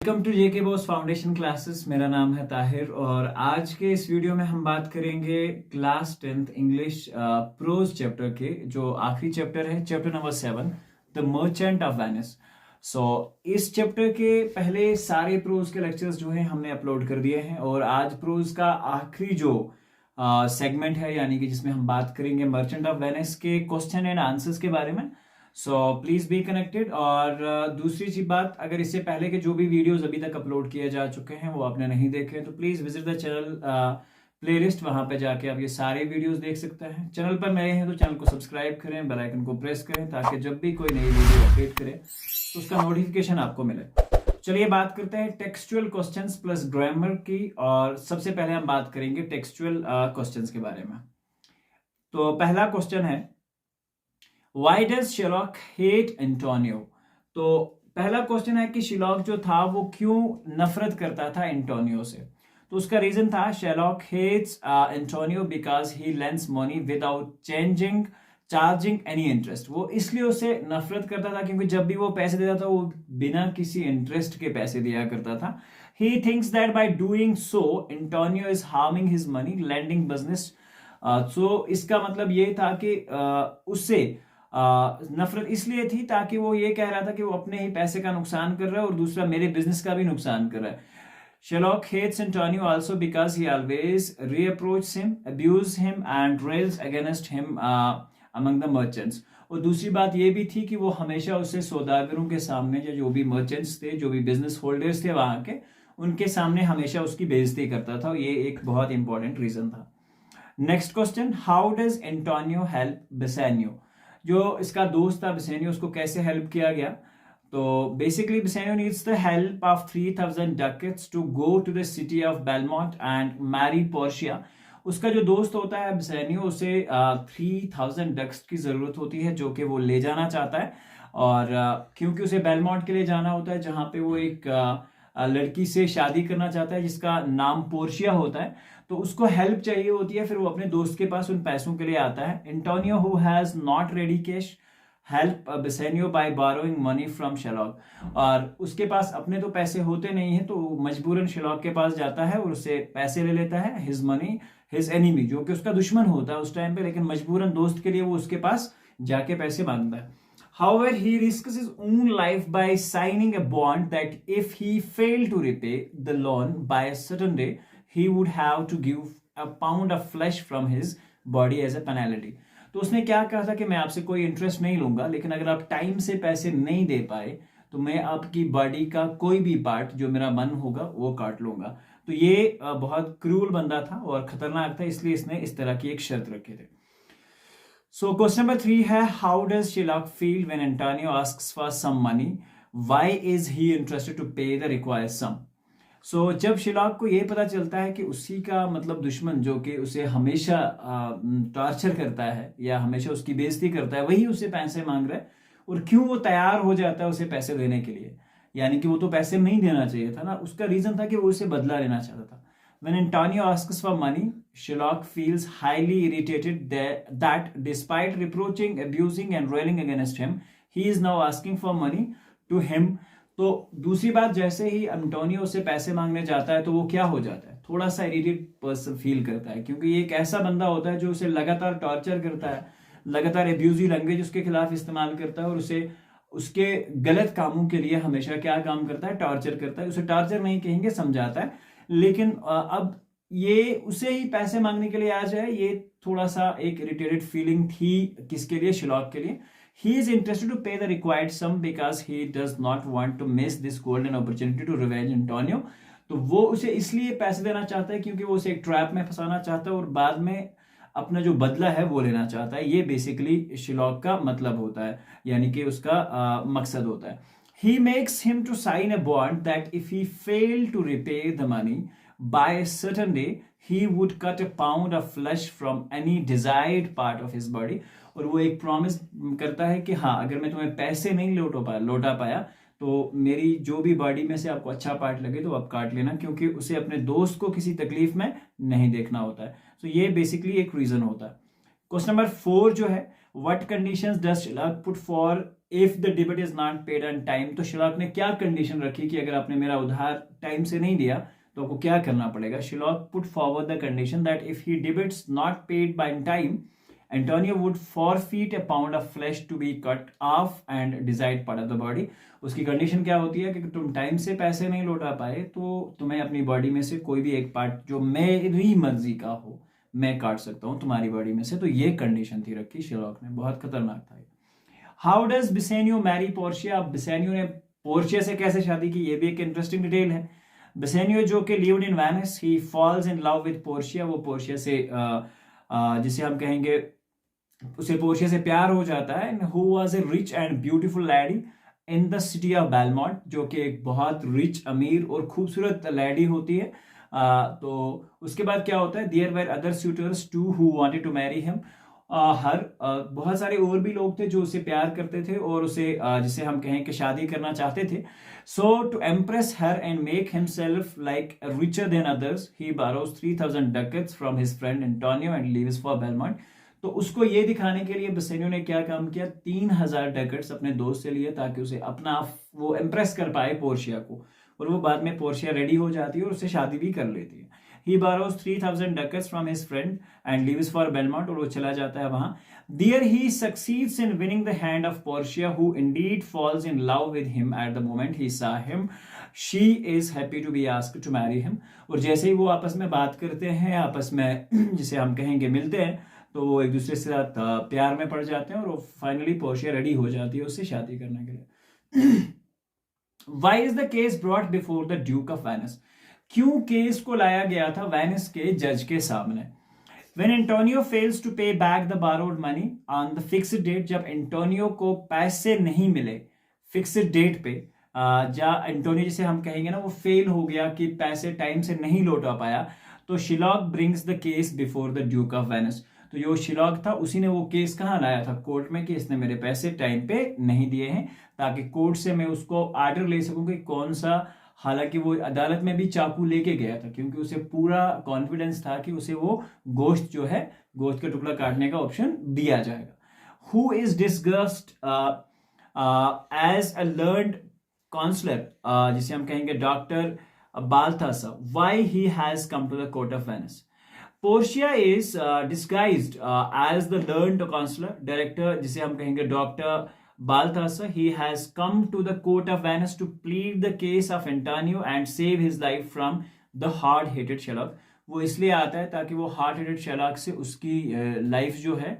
Welcome to JK Boss Foundation Classes. मेरा नाम है ताहिर और आज के इस वीडियो में हम बात करेंगे class 10th English pros chapter के जो आखिरी चैप्टर है, chapter number 7, the merchant of Venice. So इस चैप्टर के पहले सारे प्रोज के लेक्चर्स जो हैं हमने अपलोड कर दिए हैं और आज प्रोज का आखिरी जो सेगमेंट है यानी कि जिसमें हम बात करेंगे मर्चेंट ऑफ वेनिस के क्वेश्चन एंड आंसर्स के बारे में। So please be connected. और दूसरी चीज बात, अगर इससे पहले के जो भी वीडियोस अभी तक अपलोड किए जा चुके हैं वो आपने नहीं देखे हैं तो please visit the channel playlist, वहां पे जाके आप ये सारे वीडियोस देख सकते हैं। चैनल पर नए हैं तो चैनल को सब्सक्राइब करें, बेल आइकन को प्रेस करें ताकि जब भी कोई नई वीडियो अपडेट करें तो उसका नोटिफिकेशन आपको मिले। चलिए बात करते हैं टेक्सचुअल क्वेश्चंस प्लस ग्रामर की। और सबसे पहले हम बात करेंगे टेक्सचुअल क्वेश्चंस के बारे में। तो पहला क्वेश्चन है, Why does Sherlock hate Antonio? तो पहला क्वेश्चन है कि शिलॉक जो था वो क्यों नफरत करता था एंटोनियो से। तो उसका रीजन था Sherlock hates Antonio because he lends money without charging any interest. वो इसलिए उसे नफरत करता था क्योंकि जब भी वो पैसे देता था वो बिना किसी इंटरेस्ट के पैसे दिया करता था। He thinks that by doing so Antonio is harming his money lending business। so इसका मतलब ये था कि उससे नफरत इसलिए थी ताकि वो ये कह रहा था कि वो अपने ही पैसे का नुकसान कर रहा है और दूसरा मेरे बिजनेस का भी नुकसान कर रहा है। Sherlock hates Antonio also because he always reapproaches him, abuses him and rails against him among the merchants। और दूसरी बात ये भी थी कि वो हमेशा उससे सौदागरों के सामने जो भी मर्चेंट्स थे, जो भी बिजनेस होल्डर्स थे वहां के, उनके सामने हमेशा उसकी बेइज्जती करता था। ये एक बहुत इंपॉर्टेंट रीजन था। Next question, how does Antonio help Bassanio? जो इसका दोस्त था बेसेनियो, उसको कैसे हेल्प किया गया? तो basically Bassanio needs the help of 3000 ducats to go to the city of Belmont and marry Portia. उसका जो दोस्त होता है बेसेनियो, उसे 3000 डक्स की जरूरत होती है जो कि वो ले जाना चाहता है। और क्योंकि उसे बेलमोंट के लिए जाना होता है जहां पे वो एक लड़की से शादी करना चाहता है जिसका नाम पोर्शिया होता है, तो उसको हेल्प चाहिए होती है। फिर वो अपने दोस्त के पास उन पैसों के लिए आता है। Antonio who has not ready cash help Bassanio by borrowing money from Shylock. और उसके पास अपने तो पैसे होते नहीं है तो मजबूरन शेलॉक के पास जाता है और उससे पैसे ले लेता है। हिज मनी हिज एनिमी, जो कि उसका दुश्मन होता है उस टाइम पे, लेकिन मजबूरन दोस्त के लिए वो उसके पास जाके पैसे मांगता है। However, he risks his own life by signing a bond that if he failed to repay the loan by a certain day, he would have to give a pound of flesh from his body as a penalty। तो उसने क्या कहा था कि मैं आपसे कोई interest नहीं लूंगा, लेकिन अगर आप टाइम से पैसे नहीं दे पाए तो मैं आपकी बॉडी का कोई भी पार्ट जो मेरा मन होगा वो काट लूंगा। तो ये बहुत क्रूल बंदा था और खतरनाक था, इसलिए इसने इस तरह की एक शर्त रखी थी। So question number 3 है, how does Sherlock feel when Antonio asks for some money? Why is he interested to pay the required sum? So जब शिलॉक को ये पता चलता है कि उसी का मतलब दुश्मन जो कि उसे हमेशा टॉर्चर करता है या हमेशा उसकी बेइज्जती करता है, वही उसे पैसे मांग रहा है, और क्यों वो तैयार हो जाता है उसे पैसे देने के लिए, यानी कि वो तो पैसे नहीं देना चाहिए था ना। उसका रीजन था कि वो उसे बदला लेना चाहता था। When Antonio asks for money, Sherlock feels highly irritated that despite reproaching, abusing and railing against him, he is now asking for money to him। तो दूसरी बात, जैसे ही एंटोनियो से पैसे मांगने जाता है तो वो क्या हो जाता है, थोड़ा सा इरिटेट पर्सन फील करता है, क्योंकि ये एक ऐसा बंदा होता है जो उसे लगातार टॉर्चर करता है, लगातार एब्यूजिव लैंग्वेज उसके खिलाफ इस्तेमाल करता है और उसे उसके गलत कामों के लिए हमेशा क्या काम करता है, टॉर्चर करता है। उसे टॉर्चर नहीं कहेंगे, समझाता है, लेकिन अब ये उसे ही पैसे मांगने के लिए आ जाए, ये थोड़ा सा एक इरिटेटेड फीलिंग थी किसके लिए, शिलॉक के लिए। He is interested to pay the required sum because he does not want to miss this golden opportunity to revenge Antonio। तो वो उसे इसलिए पैसे देना चाहता है क्योंकि वो उसे एक ट्रैप में फंसाना चाहता है और बाद में अपना जो बदला है वो लेना चाहता है। ये बेसिकली शिलॉक का मतलब होता है, यानी कि उसका मकसद होता है। He makes him to sign a bond that if he failed to repay the money by a certain day, he would cut a pound of flesh from any desired part of his body। और वो एक promise करता है कि हाँ, अगर मैं तुम्हें पैसे नहीं लौटा पाया तो मेरी जो भी बॉडी में से आपको अच्छा पार्ट लगे तो आप काट लेना, क्योंकि उसे अपने दोस्त को किसी तकलीफ में नहीं देखना होता है। तो ये बेसिकली एक रीजन होता है। क्वेश्चन नंबर 4 जो है, what conditions does Shylock put for if the debit is not paid on time, तो शिलॉक ने क्या कंडीशन रखी कि अगर आपने मेरा उधार टाइम से नहीं दिया तो आपको क्या करना पड़ेगा. Shylock put forward the condition that if he debits not paid by time, Antonio would forfeit a pound of flesh to be cut off and desired part of the body. उसकी condition क्या होती है कि तुम time से पैसे नहीं लौटा पाए तो तुम्हें अपनी बॉडी में से कोई भी एक पार्ट जो मेरी मर्जी का हो मैं काट सकता हूं तुम्हारी बॉडी में से. तो ये कंडीशन थी रखी शिलॉक ने, बहुत खतरनाक था. How does Bassanio marry Portia. अब बिसेनियो ने पोर्शिया से कैसे शादी की, ये भी एक इंटरेस्टिंग डिटेल है. बिसेनियो जो कि lived in Venice, he falls in love with Portia. वो पोर्शिया से जिसे हम कहेंगे उसे पोर्शिया से प्यार हो जाता है. Who was a rich and beautiful lady in the city of Belmont, जो कि एक बहुत रिच, अमीर और खूबसूरत लैडी होती है. तो उसके बाद क्या होता है, there were other suitors too who wanted to marry him. बहुत सारे और भी लोग थे जो उसे प्यार करते थे और उसे जिसे हम कहें कि शादी करना चाहते थे. So to impress her and make himself like richer than others, he borrows 3000 ducats from his friend Antonio and leaves for Belmont. तो उसको ये दिखाने के लिए बेसेनियो ने क्या काम किया, 3000 डकेट्स अपने दोस्त से लिए ताकि उसे अपना वो इम्प्रेस कर पाए पोर्शिया को, और वो बाद में पोर्शिया रेडी हो जाती है और उससे शादी भी कर लेती है. He borrows 3000 ducats from his friend and leaves for Belmont, और वो चला जाता है वहां. There he succeeds in winning the hand of Portia, who indeed falls in love with him at the moment he saw him. She is happy to be asked to marry him. और जैसे ही वो आपस में बात करते हैं, आपस में जिसे हम कहेंगे मिलते हैं, तो वो एक दूसरे से साथ प्यार में पड़ जाते हैं और वो फाइनली पोर्शिया रेडी हो जाती है उससे शादी करने के लिए. Why is the case brought before the Duke of Venice? क्यों केस को लाया गया था वेनिस के जज के सामने. When Antonio fails to pay back the borrowed money on the fixed date, जब एंटोनियो को पैसे नहीं मिले फिक्स्ड डेट पे, जहाँ एंटोनियो जिसे हम कहेंगे ना वो फेल हो गया कि पैसे टाइम से नहीं लौटा पाया, तो Shylock brings the case before the Duke of Venice. तो जो शिलॉक था उसी ने वो केस कहाँ लाया था, कोर्ट में, कि इसने मेरे पैसे टाइम पे नहीं दिए हैं, ताकि कोर्ट से मैं उसको ऑर्डर ले सकूं कि कौन सा. हालांकि वो अदालत में भी चाकू लेके गया था क्योंकि उसे पूरा कॉन्फिडेंस था कि उसे वो गोश्त जो है, गोश्त का टुकड़ा काटने का ऑप्शन दिया जाएगा. Who is disguised as a learned counsellor, जिसे हम कहेंगे doctor Balthasar, why he has come to the court of Venice. Portia is disguised as the learned counsellor, director जिसे हम कहेंगे doctor Balthasar, he has come to the court of Venice to plead the case of Antonio and save his life from the hard-headed Shylock. वो इसलिए आता है ताकि वो hard-headed Shylock से उसकी लाइफ जो है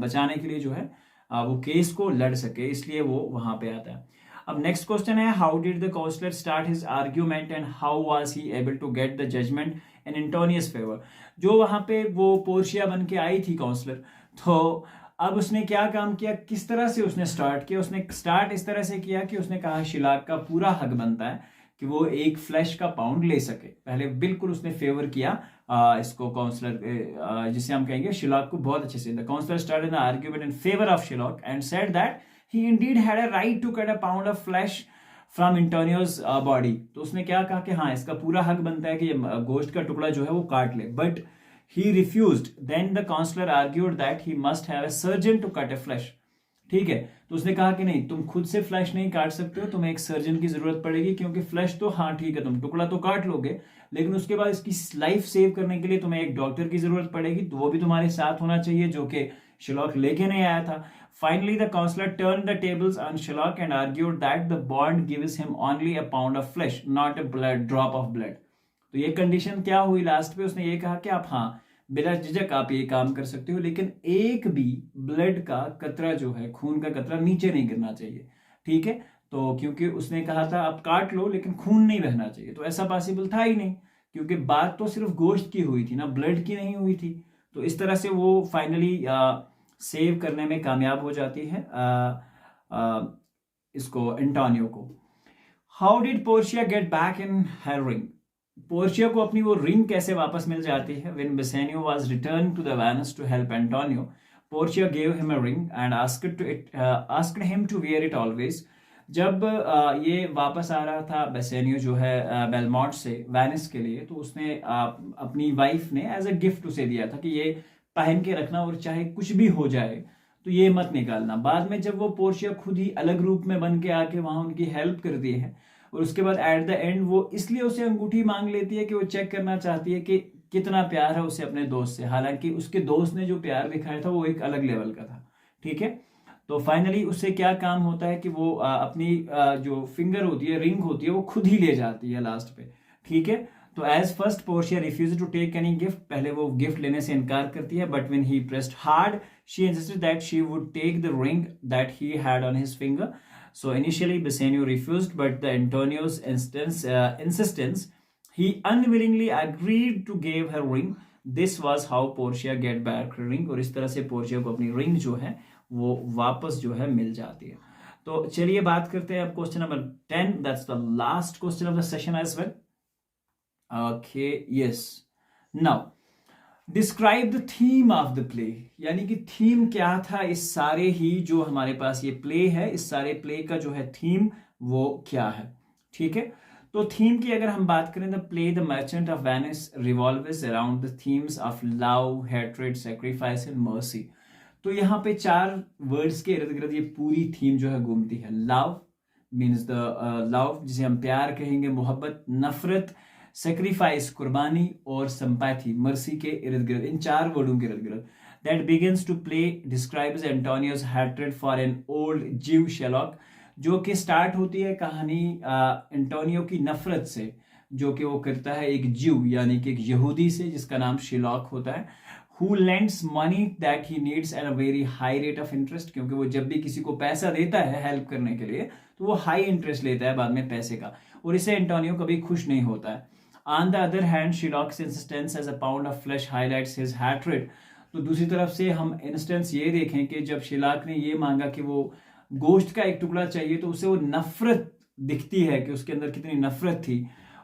बचाने के लिए जो है वो केस को लड़ सके, इसलिए वो वहां पे आता है. अब नेक्स्ट क्वेश्चन है, how did the counsellor start his argument and how was he able to get the judgement in Antonio's favour. जो वहां पे वो पोर्शिया बन के आई थी काउंसलर, तो अब उसने क्या काम किया, किस तरह से उसने स्टार्ट किया. उसने स्टार्ट इस तरह से किया कि उसने कहा शिलॉक का पूरा हक बनता है कि वो एक फ्लैश का पाउंड ले सके. पहले बिल्कुल उसने फेवर किया इसको काउंसलर जिसे हम कहेंगे शिलॉक को बहुत अच्छे से. The counsellor started the argument in favour of Shylock and said that he indeed had a right to cut a pound of flesh from Antonio's body. तो उसने क्या कहा कि हाँ इसका पूरा हक बनता है कि ये गोश्त का टुकड़ा जो है वो काट ले. But he refused. Then the counselor argued that he must have a surgeon to cut a flesh. ठीक है, तो उसने कहा कि नहीं, तुम खुद से फ्लैश नहीं काट सकते हो, तुम्हें एक सर्जन की जरूरत पड़ेगी, क्योंकि फ्लैश तो हाँ ठीक है तुम टुकड़ा तो काट लोगे, लेकिन उसके बाद इसकी लाइफ सेव करने के लिए तुम्हें एक डॉक्टर की जरूरत पड़ेगी, तो वो भी तुम्हारे साथ होना चाहिए, जो कि शिलॉक लेके नहीं आया था. Finally, the counselor turned the tables on Shylock and argued that the bond gives him only a pound of flesh, not a drop of blood. तो ये कंडीशन क्या हुई लास्ट पे, उसने ये कहा कि आप हाँ बिना झिझक आप ये काम कर सकते हो, लेकिन एक भी ब्लड का कतरा जो है, खून का कतरा नीचे नहीं गिरना चाहिए. ठीक है, तो क्योंकि उसने कहा था आप काट लो लेकिन खून नहीं बहना चाहिए, तो ऐसा पॉसिबल था ही नहीं, क्योंकि बात तो सिर्फ गोश्त की हुई थी ना, ब्लड की नहीं हुई थी. तो इस तरह से वो फाइनली सेव करने में कामयाब हो जाती है इसको, एंटोनियो को. How did Portia get back in her ring. Portia को अपनी वो रिंग कैसे वापस मिल जाती है. When Bassanio was returned to the Venice to help Antonio, Portia gave him a ring and asked him to wear it always. जब ये वापस आ रहा था बेसेनियो जो है बेलमोंट से वेनिस के लिए, तो उसने अपनी वाइफ ने एज अ गिफ्ट उसे दिया था कि ये पहन के रखना और चाहे कुछ भी हो जाए तो ये मत निकालना। बाद में जब वो पोर्शिया खुद ही अलग रूप में बन के आके वहां उनकी हेल्प करती है और उसके बाद एट द एंड वो इसलिए उसे अंगूठी मांग लेती है कि वो चेक करना चाहती है कि कितना प्यार है उसे अपने दोस्त से, हालांकि उसके दोस्त ने जो प्यार दिखाया था वो एक अलग लेवल का था। ठीक है, तो फाइनली उससे क्या काम होता है कि वो अपनी जो फिंगर होती है, रिंग होती है, वो खुद ही ले जाती है लास्ट पे। ठीक है, तो as first Portia refuse to take any gift, पहले वो गिफ्ट लेने से इनकार करती है, but when he pressed hard she insisted that she would take the ring that he had on his finger. So initially Bassanio refused, but the Antonio's insistence, he unwillingly agreed to give her ring. This was how Portia get back her ring, और इस तरह से Portia को अपनी ring जो है वो वापस जो है मिल जाती है। तो चलिए बात करते हैं अब question number 10, that's the last question of the session as well. Okay, yes, now describe the theme of the play, यानी कि थीम क्या था इस सारे ही जो हमारे पास ये प्ले है, इस सारे प्ले का जो है थीम वो क्या है। ठीक है, तो थीम की अगर हम बात करें, the play the merchant of Venice revolves around the themes of love, hatred, sacrifice and mercy. तो यहाँ पे 4 वर्ड्स के इर्द गिर्द ये पूरी थीम जो है घूमती है। लव मीन्स द लव जिसे हम प्यार कहेंगे, मोहब्बत, नफरत, सेक्रीफाइस कुर्बानी, और संपैथी मर्सी के इर्द गिर्द, इन 4 वर्डों के इर्द गिर्द। That begins to play describes Antonio's hatred for an old Jew Shylock, जो कि स्टार्ट होती है कहानी एंटोनियो की नफरत से जो कि वो करता है एक जीव यानी कि एक यहूदी से जिसका नाम शिलॉक होता है। Who lends money that he needs at a very high rate of interest, क्योंकि वो जब भी किसी को पैसा देता है हेल्प करने के लिए तो वो हाई इंटरेस्ट लेता है बाद में पैसे का, और इससे एंटोनियो कभी खुश नहीं होता है। On the other hand, Shylock's insistence as a pound of flesh highlights his hatred. तो दूसरी तरफ से हम इंस्टेंस ये देखें कि जब शिलाक ने ये मांगा कि वो गोश्त का एक टुकड़ा चाहिए तो उसे वो नफरत दिखती है कि उसके अंदर कितनी नफरत थी।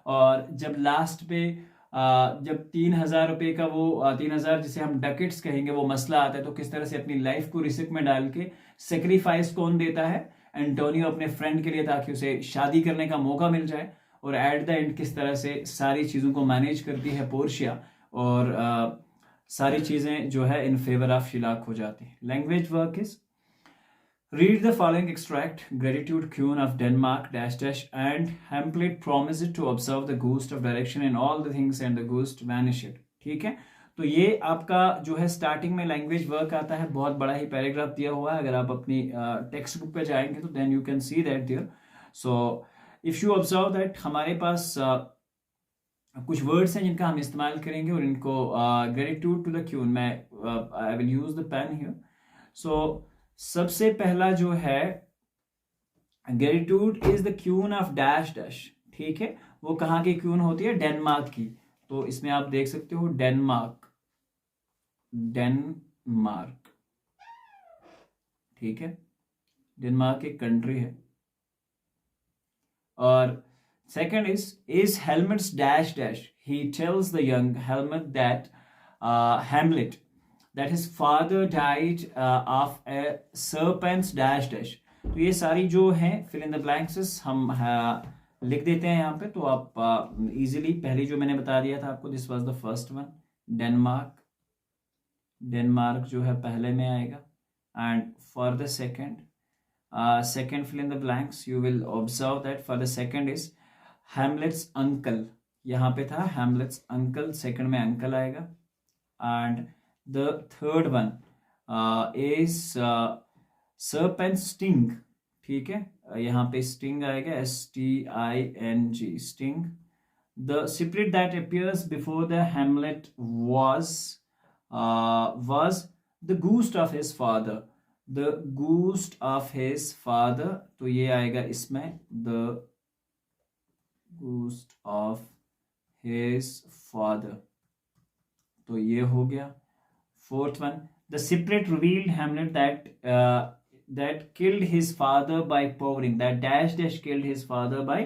और जब लास्ट पे जब 3,000 रुपये का वो 3,000 जिसे हम डकेट्स कहेंगे वो मसला आता है, तो किस तरह से अपनी लाइफ को रिस्क में डाल के सेक्रीफाइस कौन देता है, एंटोनियो अपने फ्रेंड के लिए, ताकि उसे शादी करने का मौका मिल जाए। और एट द एंड किस तरह से सारी चीज़ों को मैनेज करती है पोर्शिया, और सारी चीज़ें जो है इन फेवर ऑफ शिलाक हो जाती है। Language work is read the following extract, gratitude queen of Denmark dash dash and Hamlet promised to observe the ghost of direction in all the things and the ghost vanished. ठीक है, तो ये आपका जो है स्टार्टिंग में language work आता है, बहुत बड़ा ही पैराग्राफ दिया हुआ है। अगर आप अपनी टेक्स्ट बुक पे जाएंगे तो then you can see that there. So if you observe that हमारे पास कुछ वर्ड्स हैं जिनका हम इस्तेमाल करेंगे और इनको ग्रेटिट्यूड टू द क्यून, मैं I will use the pen here. So सबसे पहला जो है gratitude is the queen of dash dash. ठीक है, वो कहाँ की क्यून होती है, डेनमार्क की। तो इसमें आप देख सकते हो डेनमार्क, डेनमार्क। ठीक है, डेनमार्क एक कंट्री है। और second is Helmut's dash dash. He tells the young Helmut that Hamlet that his father died of a serpent's dash dash. तो ये सारी जो हैं fill in the blanks हम लिख देते हैं यहाँ पे, तो आप easily पहली जो मैंने बता दिया था आपको, this was the first one, Denmark. Denmark जो है पहले में आएगा। and for the second fill in the blanks you will observe that for the second is Hamlet's uncle, यहाँ पे था Hamlet's uncle, सेकंड में uncle आएगा। and the third one is serpent sting। ठीक है, यहाँ पे sting आएगा, STING, sting। the spirit that appears before the Hamlet was the ghost of his father, the ghost of his father। तो ये आएगा इसमें the ghost of his father, तो ये हो गया। Fourth one, the spirit revealed Hamlet that killed his father by powering, that dash dash killed his father by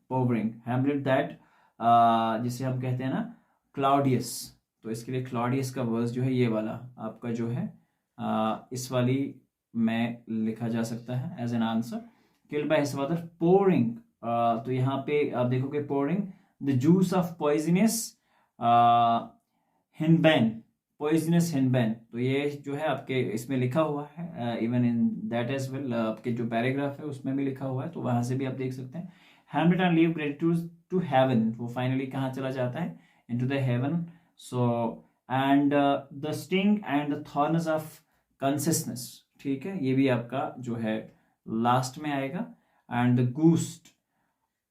powering Hamlet that जिसे हम कहते हैं ना क्लाउडियस, तो इसके लिए क्लाउडियस का वर्स जो है ये वाला आपका जो है इस वाली में लिखा जा सकता है as an answer, killed by his father pouring। तो यहाँ पे आप देखोगे pouring the juice of poisonous henbane, poisonous henbane, तो ये जो है आपके इसमें लिखा हुआ है, even in that as well, आपके जो पैराग्राफ है उसमें भी लिखा हुआ है, तो वहां से भी आप देख सकते हैं। Hamlet and leave gratitude to heaven, वो फाइनली कहाँ चला जाता है, into the heaven. So and the sting and the thorns of consistence, ठीक है, ये भी आपका जो है लास्ट में आएगा। एंड द गूस्ट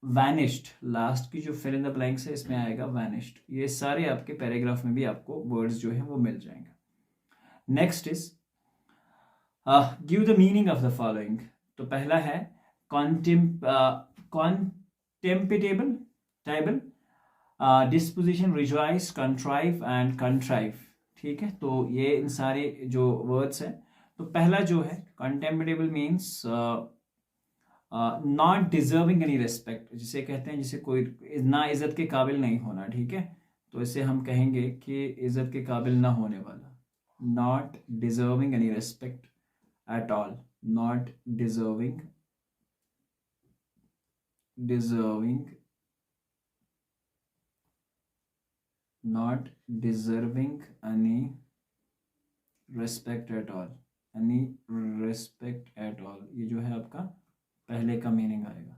वैनिश्ड, लास्ट की जो फिल इन द ब्लैंक्स है इसमें आएगा वैनिश्ड। ये सारे आपके पैराग्राफ में भी आपको वर्ड्स जो है वो मिल जाएंगे। Next is give the meaning of the following. तो पहला है कॉन्टेम्पिटेबल, टाइबल, disposition, rejoice, contrive and contrive, ठीक है। तो ये इन सारे जो वर्ड्स हैं, तो पहला जो है contemptible means not deserving any respect, जिसे कहते हैं जिसे कोई ना इज्जत के काबिल नहीं होना, ठीक है। तो इसे हम कहेंगे कि इज्जत के काबिल ना होने वाला, not deserving any respect at all, not deserving not deserving any respect at all, any respect at all, ये जो है आपका पहले का मीनिंग आएगा।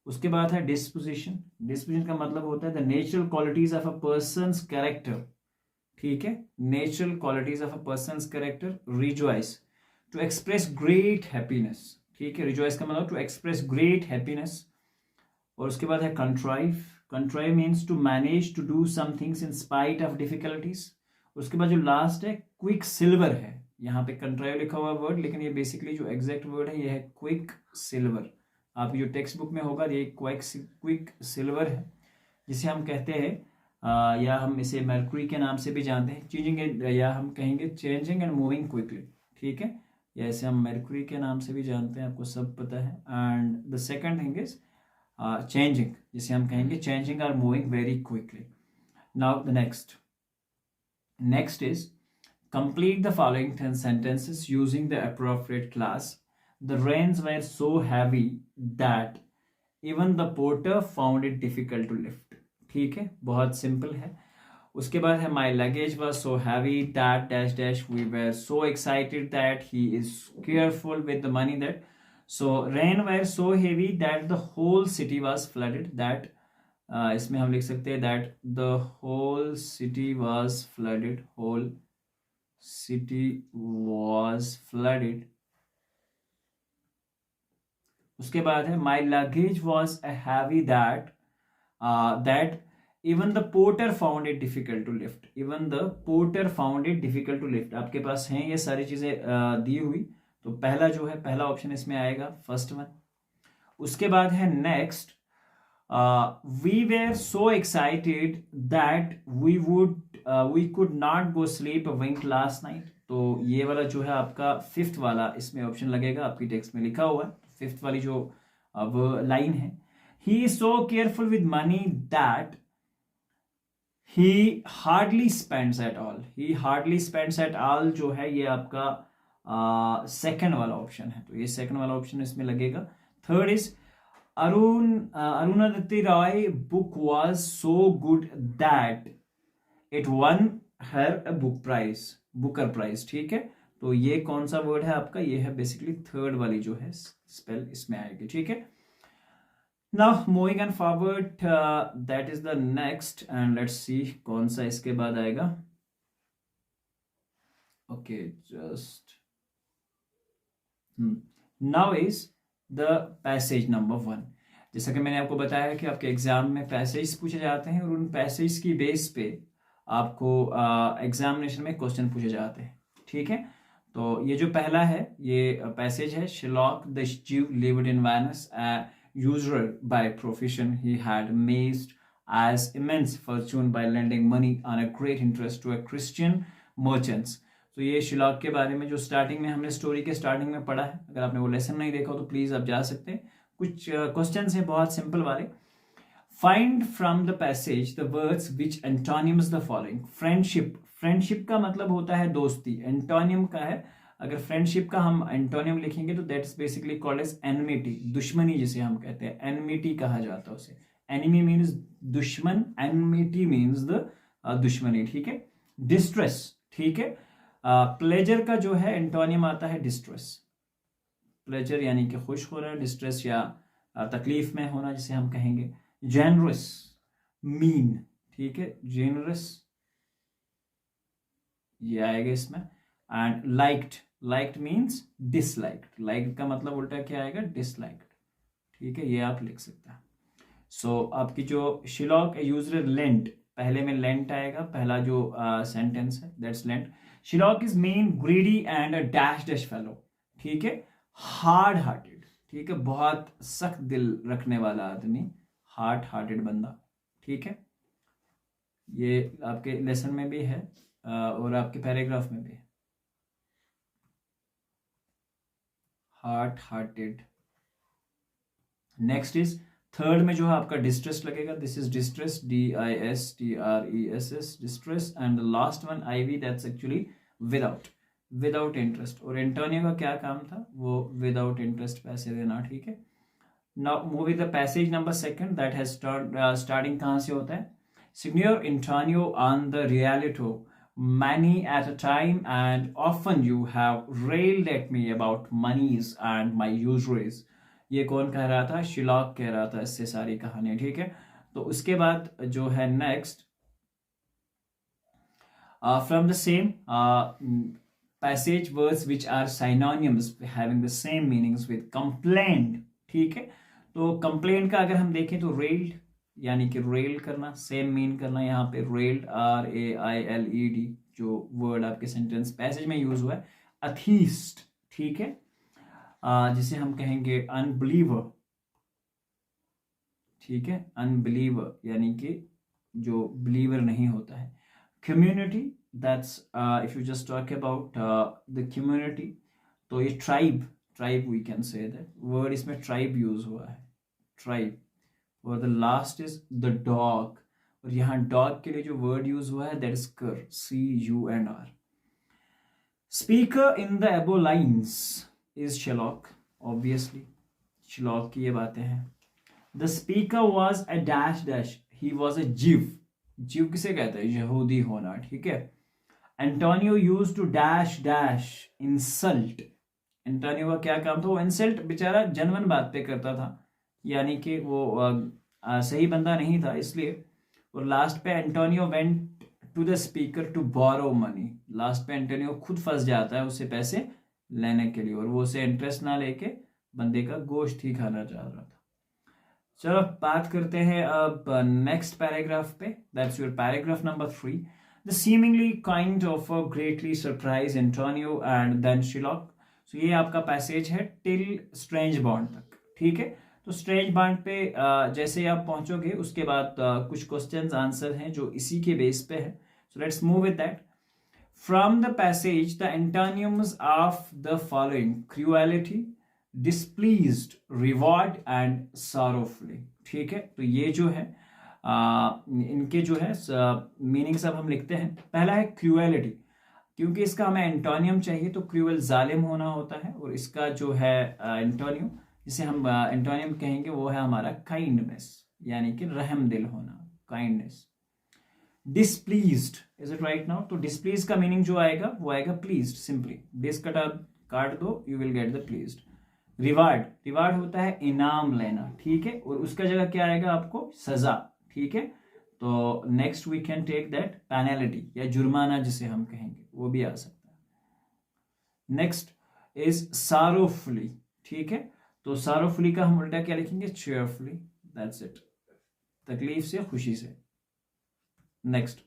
उसके बाद है डिस्पोजिशन। डिस्पोजिशन का मतलब होता है the natural qualities of a person's character, ठीक है, natural qualities of a person's character. Rejoice, to express great happiness, ठीक है, रिजॉइस का मतलब टू एक्सप्रेस ग्रेट हैप्पीनेस। और उसके बाद है contrive. Contrive means to manage to do some things in spite of difficulties. उसके बाद जो लास्ट है क्विक सिल्वर है, यहाँ पे कंट्राइव लिखा हुआ वर्ड, लेकिन ये बेसिकली जो एग्जैक्ट वर्ड है ये है क्विक सिल्वर। आप जो टेक्स्ट बुक में होगा ये क्विक सिल्वर है, जिसे हम कहते हैं या हम इसे मर्क्यूरी के नाम से भी जानते हैं, चेंजिंग, या हम कहेंगे चेंजिंग एंड मूविंग क्विकली, ठीक है, या इसे हम मर्क्यूरी के नाम से भी जानते हैं, आपको सब पता है। And the second thing is changing, जिसे हम कहेंगे चेंजिंग और moving very quickly. Now the next is complete the following 10 sentences using the appropriate class. The rains were so heavy that even the porter found it difficult to lift, ठीक है, बहुत simple है। उसके बाद है my luggage was so heavy that dash dash we were so excited that he is careful with the money that, so rain were so heavy that the whole city was flooded, that इसमें हम लिख सकते हैं that the whole city was flooded, whole city was flooded। उसके बाद है my luggage was a heavy that even the porter found it difficult to lift, even the porter found it difficult to lift। आपके पास हैं ये सारी चीजें दी हुई, तो पहला जो है पहला ऑप्शन इसमें आएगा फर्स्ट वन। उसके बाद है next we were so excited that we could not go sleep a wink last night। तो ये वाला जो है आपका फिफ्थ वाला इसमें ऑप्शन लगेगा, आपकी टेक्स्ट में लिखा हुआ है फिफ्थ वाली जो अब लाइन है, he is so careful with money that he hardly spends at all, he hardly spends at all जो है ये आपका सेकंड वाला ऑप्शन है, तो ये सेकंड वाला ऑप्शन इसमें लगेगा। Third is Arundhati Roy book was so good that it won her a Booker prize, ठीक है। तो ये कौन सा वर्ड है आपका, ये है बेसिकली थर्ड वाली जो है स्पेल इसमें आएगी, ठीक है। Now moving and forward, that is the next and let's see कौन सा इसके बाद आएगा। Okay, just now is the passage number 1। जैसा कि मैंने आपको बताया कि आपके एग्जाम में पैसेज पूछे जाते हैं और उन पैसेज की बेस पे आपको एग्जामिनेशन में क्वेश्चन पूछे जाते हैं, ठीक है। तो ये जो पहला है ये पैसेज है, Shylock the Jew lived in Venice, a usurer by profession, he had amassed as immense fortune by lending money on a great interest to a Christian merchants। तो ये शिलॉक के बारे में जो स्टार्टिंग में हमने स्टोरी के स्टार्टिंग में पढ़ा है, अगर आपने वो लेसन नहीं देखा हो तो प्लीज आप जा सकते हैं। कुछ क्वेश्चंस हैं बहुत सिंपल वाले। Find from the passage the words which antonyms the following. Friendship, friendship का मतलब होता है दोस्ती, एंटोनियम का है, अगर फ्रेंडशिप का हम एंटोनियम लिखेंगे तो that's basically called as enmity, दुश्मनी जिसे हम कहते हैं, एनिमिटी कहा जाता है उसे। एनिमी मीन्स दुश्मन, एनिमिटी मीन्स द दुश्मनी, ठीक है। डिस्ट्रेस, ठीक है। प्लेजर का जो है एंटोनियम आता है डिस्ट्रेस। प्लेजर यानी कि खुश होना, डिस्ट्रेस या तकलीफ में होना जिसे हम कहेंगे। जेनरस, मीन, ठीक है, जेनरस ये आएगा इसमें। And liked, liked means disliked, liked का मतलब उल्टा क्या आएगा, डिसलाइक्ड, ठीक है, ये आप लिख सकते हैं। सो आपकी जो शिलॉक यूज्ड लेंट, पहले में लेंट आएगा, पहला जो सेंटेंस है that's lent. Shylock is mean greedy and a dash dash fellow, ठीक है, हार्ड हार्टेड, ठीक है, बहुत सख्त दिल रखने वाला आदमी, हार्ड हार्टेड बंदा, ठीक है। ये आपके लेसन में भी है और आपके पैराग्राफ में भी है, hard hearted. Next is third में जो है आपका डिस्ट्रेस लगेगा, this is distress, DISTRESS, distress. And the last one IV, that's actually without, without interest. और एंटोनियो का क्या काम था, वो विदाउट इंटरेस्ट पैसे देना, ठीक है। Now move with the passage number second, that has starting कहाँ से होता है, signior Antonio on the Rialto many at a time and often you have railed at me about monies and my usuries। ये कौन कह रहा था, shellac कह रहा था इससे सारी कहानी, ठीक है। तो उसके बाद जो है next from the same passage words which are synonyms having the same meanings with complaint, ठीक है। तो कंप्लेंट का अगर हम देखें तो रेल्ड यानी कि रेल करना, सेम मीन करना, यहाँ पे रेल्ड RAILED जो वर्ड आपके सेंटेंस पैसेज में यूज हुआ है। अथीस्ट, ठीक है, जिसे हम कहेंगे अनबिलीवर, ठीक है, अनबिलीवर यानी कि जो बिलीवर नहीं होता है। Community, that's if you just talk about the community, तो ये tribe, tribe we can say that word, इसमें ट्राइब यूज हुआ है, ट्राइब। और the last is the dog, और यहाँ डॉग के लिए जो वर्ड यूज हुआ है that is cur, CUNR। Speaker in the above lines is Shylock, obviously Shylock की ये बातें हैं। The speaker was a dash dash, he was a Jew, Jew किसे कहते हैं, यहूदी होना, ठीक है। Antonio use to dash dash insult, Antonio का क्या काम था, वो इंसल्ट बेचारा जनवन बात पे करता था, यानी कि वो सही बंदा नहीं था इसलिए। और लास्ट पे Antonio went to the speaker to borrow money, last पे एंटोनियो खुद फंस जाता है उससे पैसे लेने के लिए, और वो उसे इंटरेस्ट ना लेके बंदे का गोश्त ही खाना चाह रहा था। चलो बात करते हैं अब नेक्स्ट पैराग्राफ पे, that's your paragraph number 3। The seemingly kind of a greatly surprise Antonio and then Shylock. So ये आपका पैसेज है टिल स्ट्रेंज बॉन्ड तक, ठीक है। तो स्ट्रेंज बॉन्ड पे जैसे आप पहुंचोगे उसके बाद कुछ क्वेश्चंस आंसर हैं जो इसी के बेस पे है। So let's move with that. From the passage the antonyms of the following cruelty, displeased, reward and sorrowfully, ठीक है। तो ये जो है इनके जो है मीनिंग सब हम लिखते हैं। पहला है क्रूएलिटी, क्योंकि इसका हमें एंटोनियम चाहिए तो क्रूएल जालिम होना होता है, और इसका जो है एंटोनियम जिसे हम एंटोनियम कहेंगे वो है हमारा काइंडनेस, यानी कि रहम दिल होना, kindness. Displeased, is it right now, तो डिस्प्लीज का मीनिंग जो आएगा वो आएगा प्लीज्ड, सिंपली डिस काट दो, you will get the pleased. Reward, reward होता है इनाम लेना, ठीक है, और उसका जगह क्या आएगा आपको, सजा, ठीक है। तो next we can take that penalty या जुर्माना जिसे हम कहेंगे, वो भी आ सकता है। नेक्स्ट इज सारोफुली, ठीक है। तो सारोफुली का हम उल्टा क्या लिखेंगे, चेयरफुली, दैट्स इट, तकलीफ से, खुशी से। नेक्स्ट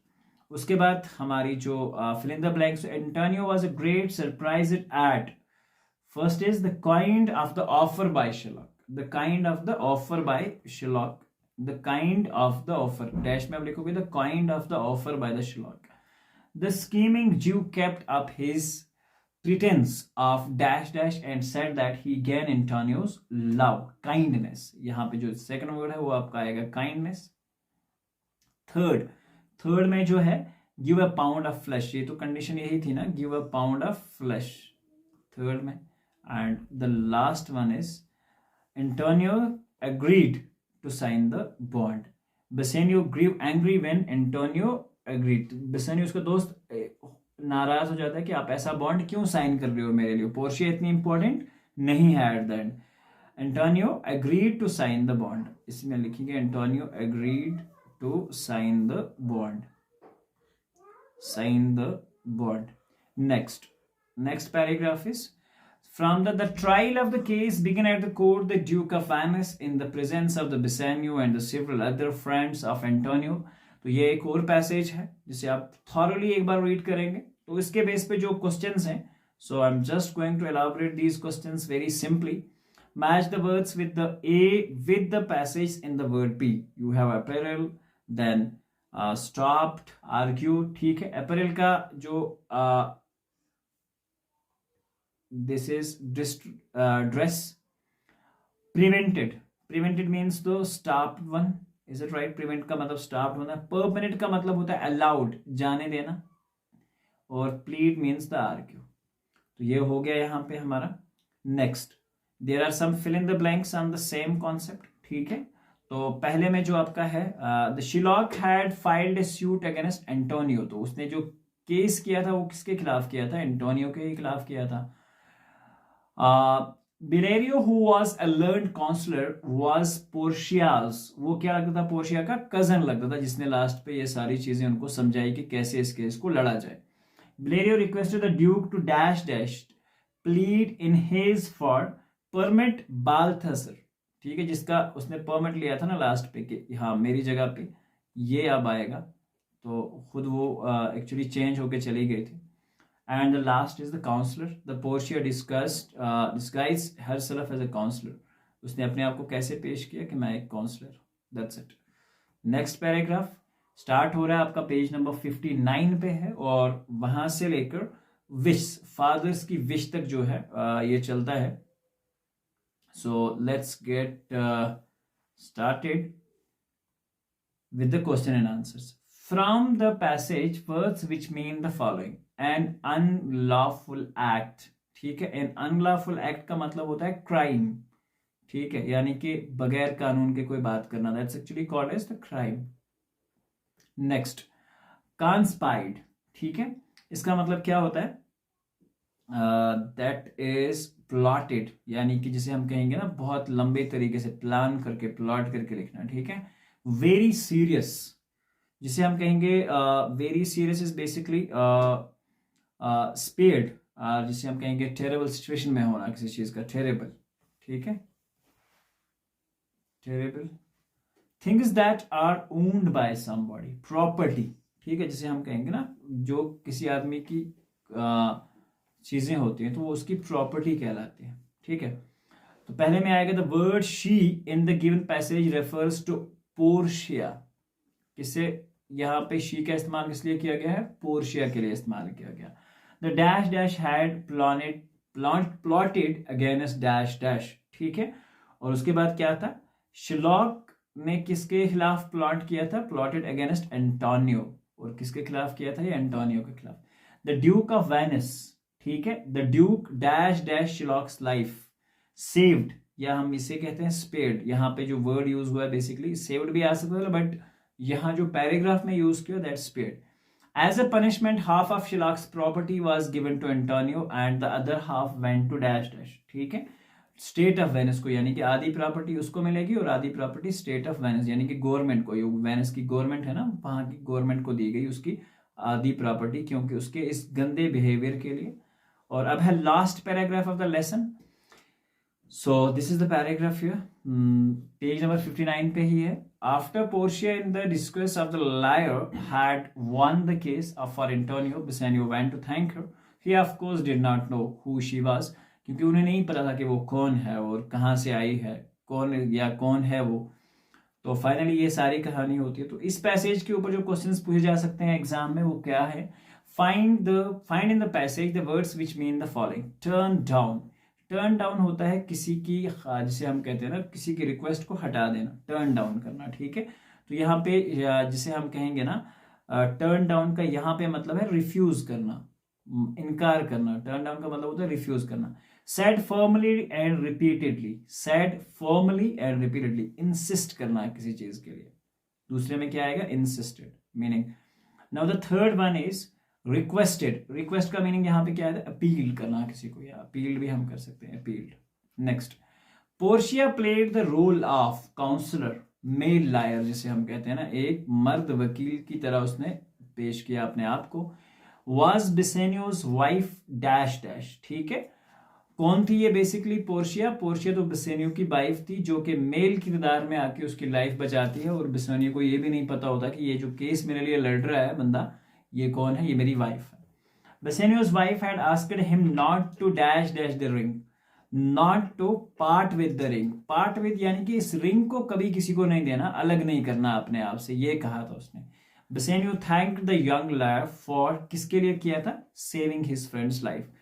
उसके बाद हमारी जो fill in the blanks, Antonio was a great surprise at, first is the kind of the offer by Shylock, the kind of the offer by Shylock, the kind of the offer, dash में आप लिखोगे the kind of the offer by the Shylock. The scheming Jew kept up his pretense of dash dash and said that he gained Antonio's love, kindness, यहाँ पे जो second word है वो आपका आएगा kindness। थर्ड में जो है give a pound of flesh, ये तो कंडीशन यही थी ना, give a pound of flesh, third में। and the last one is Antonio agreed to sign the bond. Bassanio grew angry when Antonio agreed. Bassanio उसका दोस्त नाराज हो जाता है कि आप ऐसा बॉन्ड क्यों साइन कर रहे हो मेरे लिए, पोर्शिया इतनी इंपॉर्टेंट नहीं है at the end. Antonio agreed to sign the bond, इसमें लिखेंगे Antonio agreed to sign the bond, sign the bond. Next paragraph is From the trial of the case began at the court, the Duke of Venice, in the presence of the Bassanio and the several other friends of Antonio. तो ये एक और passage है जिसे आप thoroughly एक बार read करेंगे तो इसके बेस पे जो क्वेश्चंस हैं, so I am just going to elaborate these questions very simply. Match the words with the A with the passage in the word B. You have apparel, then stopped, argue. ठीक है, apparel का जो this is dress. Prevented means the stopped one. Is it right? Prevent का मतलब stopped होना. Permanent का मतलब होता है allowed, जाने देना. और plead means the argue. तो ये हो गया यहाँ पे हमारा. Next, there are some fill in the blanks on the same concept. ठीक है, तो पहले में जो आपका है the Shylock had filed a suit against Antonio. तो उसने जो केस किया था वो किसके खिलाफ किया था? एंटोनियो के खिलाफ किया था. Bilario, who was a learned counselor, was Portia's. वो क्या लगता था? पोर्शिया का कजन लगता था, जिसने लास्ट पे ये सारी चीजें उनको समझाई कि कैसे इस केस को लड़ा जाए. Bilario requested the Duke to dash plead in his for permit Balthasar. ठीक है, जिसका उसने परमिट लिया था ना लास्ट पे कि हाँ मेरी जगह पे ये अब आएगा, तो खुद वो एक्चुअली चेंज होके चली गई थी. And the last is the counselor. The Portia disguised herself as a counselor. उसने अपने आप को कैसे पेश किया कि मैं एक counsellor. That's it. Next paragraph start हो रहा है आपका पेज नंबर 59 पे है और वहां से लेकर विश, फादर्स की विश तक जो है ये चलता है. So let's get started with the question and answers. From the passage, words which mean the following. An unlawful act. ठीक है, an unlawful act का मतलब होता है क्राइम. ठीक है, यानी कि बगैर कानून के कोई बात करना. That's actually called as the crime. Next, conspired. ठीक है, इसका मतलब क्या होता है? That is plotted, यानी कि जिसे हम कहेंगे ना बहुत लंबे तरीके से प्लान करके प्लॉट करके लिखना. ठीक है. वेरी सीरियस, जिसे हम कहेंगे very serious is basically spade, जिसे हम कहेंगे टेरेबल सिचुएशन में होना किसी चीज का. टेरेबल. ठीक है, terrible things that are owned by somebody. Property. ठीक है, जिसे हम कहेंगे ना जो किसी आदमी की चीजें होती हैं तो वो उसकी प्रॉपर्टी कहलाती है. ठीक है, तो पहले में आएगा the word she in the given passage refers to Portia. किसे यहाँ पे शी का इस्तेमाल किस लिए किया गया है? पोर्शिया के लिए इस्तेमाल किया गया. The dash had plotted against dash. ठीक है, और उसके बाद क्या था? शिलॉक ने किसके खिलाफ प्लॉट किया था? Plotted against Antonio. और किसके खिलाफ किया था? ये एंटोनियो के खिलाफ. The Duke of Venice. ठीक है, the Duke dash Shylock's life saved, या हम इसे कहते हैं स्पेड. यहाँ पे जो वर्ड यूज हुआ है बेसिकली सेव्ड भी आ सकता है, बट यहाँ जो पैराग्राफ में यूज किया that spade. As a punishment half of Shylock's property was given to Antonio and the other half went to dash. ठीक है, स्टेट ऑफ वेनिस को, यानी कि आधी प्रॉपर्टी उसको मिलेगी और आधी प्रॉपर्टी स्टेट ऑफ वेनिस यानी कि गवर्नमेंट को. वेनिस की गवर्नमेंट है ना, वहां की गवर्नमेंट को दी गई उसकी आधी प्रॉपर्टी, क्योंकि उसके इस गंदे बिहेवियर के लिए. और अब है last paragraph of the lesson. So this is the paragraph here. Page number 59 पे ही है. After Portia in the discourse of the liar had won the case for Antonio, Bassanio went to thank her. He of course did not know who she was, क्योंकि उन्हें नहीं पता था कि वो कौन है और कहाँ से आई है, कौन है वो. तो फाइनली ये सारी कहानी होती है. तो इस पैसेज के ऊपर जो क्वेश्चंस पूछे जा सकते हैं एग्जाम में वो क्या है? Find in the passage the words which mean the following. Turn down. Turn down होता है किसी की, जिसे हम कहते हैं ना किसी की रिक्वेस्ट को हटा देना, टर्न डाउन करना. ठीक है, तो यहाँ पे जिसे हम कहेंगे ना टर्न डाउन का यहाँ पे मतलब है रिफ्यूज करना, इनकार करना. टर्न डाउन का मतलब होता है रिफ्यूज करना. Said formally and repeatedly. Said formally and repeatedly, insist करना है किसी चीज के लिए. दूसरे में क्या आएगा? Insisted. Meaning now the third one is requested. Request का मीनिंग यहाँ पे क्या है? अपील करना किसी को, या अपील भी हम कर सकते हैं, appealed. Next, Portia played the role of counsellor, male lawyer जिसे हम कहते हैं ना, एक मर्द वकील की तरह उसने पेश किया अपने आप को। वाज बेसेनियोस वाइफ डैश डैश, ठीक है। कौन थी ये बेसिकली? पोर्शिया। पोर्शिया तो बेसेनियो की वाइफ थी, जो कि मेल किरदार में आके उसकी लाइफ बचाती है, और बेसेनियो को ये भी नहीं पता होता कि ये जो केस मेरे लिए लड़ रहा है बंदा, ये कौन है? ये मेरी वाइफ है। Bassanio's wife had asked him not to dash dash the ring, not to part with the ring. Part with यानी कि इस रिंग को कभी किसी को नहीं देना, अलग नहीं करना अपने आप से, ये कहा था उसने। Bassanio thanked the young lawyer for, किसके लिए किया था? Saving his friends life.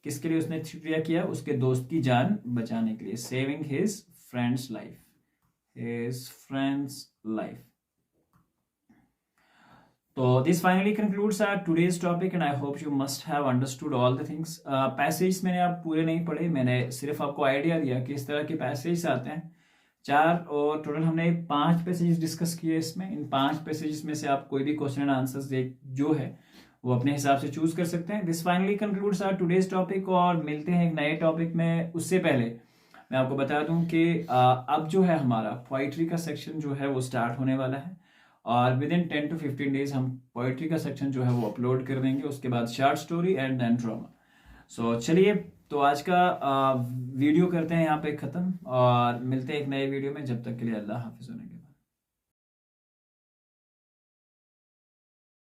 किसके लिए उसने शुक्रिया किया? उसके दोस्त की जान बचाने के लिए। Saving his friends life, his friends life. So this finally concludes our today's topic and I hope you must have understood all the things. Passage मैंने आप पूरे नहीं पढ़े, मैंने सिर्फ आपको आइडिया दिया कि इस तरह के पैसेज आते हैं। 4 और टोटल हमने 5 पैसेज डिस्कस किए इसमें। इन 5 पैसेज में से आप कोई भी क्वेश्चन एंड आंसर्स जो है वो अपने हिसाब से चूज कर सकते हैं। This finally concludes our today's topic, और मिलते हैं एक नए टॉपिक में। उससे पहले मैं आपको बता दूं कि अब जो है हमारा पोइट्री का सेक्शन जो है वो स्टार्ट होने वाला है, और विद इन 10 to 15 डेज हम पोइट्री का सेक्शन जो है वो अपलोड कर देंगे। उसके बाद short story and then drama. So चलिए, तो आज का वीडियो करते हैं यहाँ पे ख़त्म, और मिलते हैं एक नए वीडियो में। जब तक के लिए अल्लाह हाफिज़।